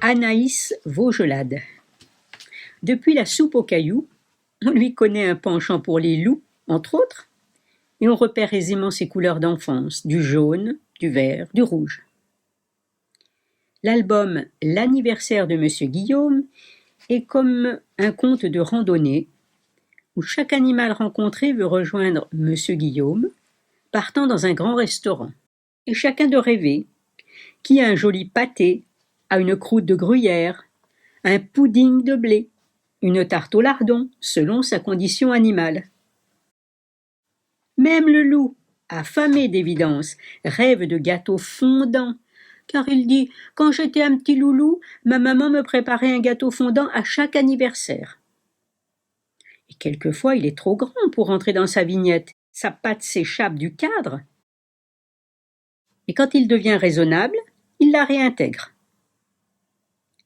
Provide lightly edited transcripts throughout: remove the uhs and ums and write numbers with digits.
Anaïs Vaugelade. Depuis la soupe aux cailloux, on lui connaît un penchant pour les loups, entre autres, et on repère aisément ses couleurs d'enfance, du jaune, du vert, du rouge. L'album L'anniversaire de Monsieur Guillaume est comme un conte de randonnée où chaque animal rencontré veut rejoindre Monsieur Guillaume, partant dans un grand restaurant. Et chacun de rêver, qui a un joli pâté, a une croûte de gruyère, un pudding de blé, une tarte au lardon, selon sa condition animale. Même le loup, affamé d'évidence, rêve de gâteaux fondants, car il dit « Quand j'étais un petit loulou, ma maman me préparait un gâteau fondant à chaque anniversaire. » Et quelquefois, il est trop grand pour entrer dans sa vignette. Sa patte s'échappe du cadre. Et quand il devient raisonnable, il la réintègre.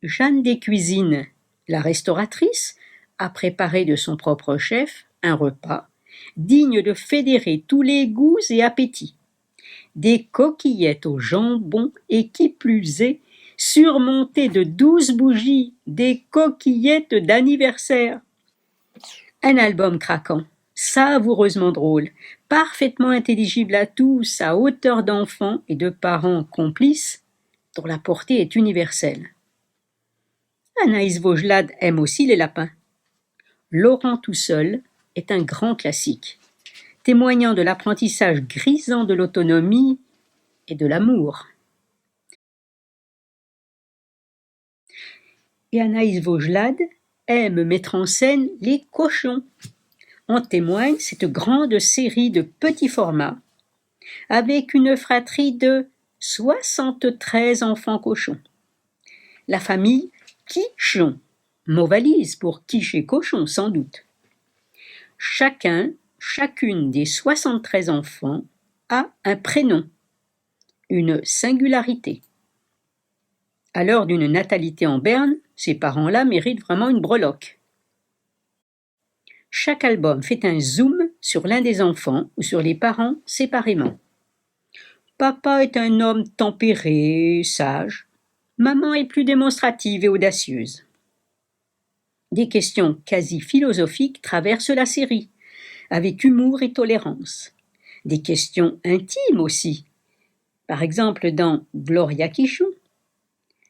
Jeanne des Cuisines, la restauratrice, a préparé de son propre chef un repas digne de fédérer tous les goûts et appétits. Des coquillettes au jambon et qui plus est, surmontées de 12 bougies, des coquillettes d'anniversaire. Un album craquant, savoureusement drôle, parfaitement intelligible à tous, à hauteur d'enfants et de parents complices, dont la portée est universelle. Anaïs Vaugelade aime aussi les lapins. Laurent tout seul est un grand classique, témoignant de l'apprentissage grisant de l'autonomie et de l'amour. Et Anaïs Vaugelade aime mettre en scène les cochons. En témoigne cette grande série de petits formats, avec une fratrie de 73 enfants cochons. La famille Quichon, mot valise pour quiche et cochon sans doute. Chacune des 73 enfants a un prénom, une singularité. À l'heure d'une natalité en berne, ces parents-là méritent vraiment une breloque. Chaque album fait un zoom sur l'un des enfants ou sur les parents séparément. Papa est un homme tempéré, sage. Maman est plus démonstrative et audacieuse. Des questions quasi philosophiques traversent la série, avec humour et tolérance. Des questions intimes aussi. Par exemple dans Gloria Quichon,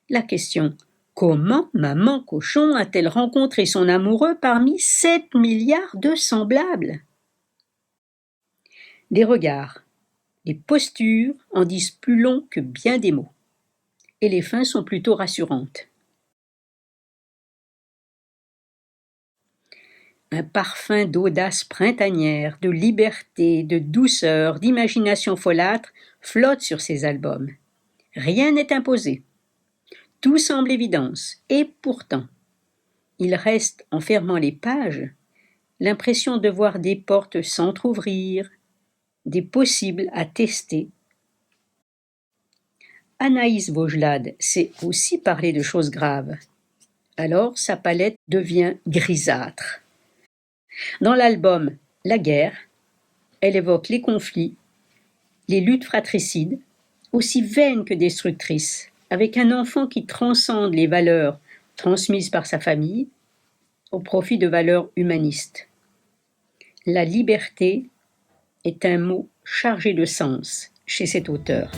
la question « Comment maman cochon a-t-elle rencontré son amoureux parmi 7 milliards de semblables ?» Les regards, les postures en disent plus long que bien des mots. Et les fins sont plutôt rassurantes. Un parfum d'audace printanière, de liberté, de douceur, d'imagination folâtre flotte sur ces albums. Rien n'est imposé. Tout semble évidence, et pourtant, il reste, en fermant les pages, l'impression de voir des portes s'entr'ouvrir, des possibles à tester. Anaïs Vaugelade sait aussi parler de choses graves. Alors sa palette devient grisâtre. Dans l'album La guerre, elle évoque les conflits, les luttes fratricides, aussi vaines que destructrices, avec un enfant qui transcende les valeurs transmises par sa famille au profit de valeurs humanistes. La liberté est un mot chargé de sens chez cet auteur.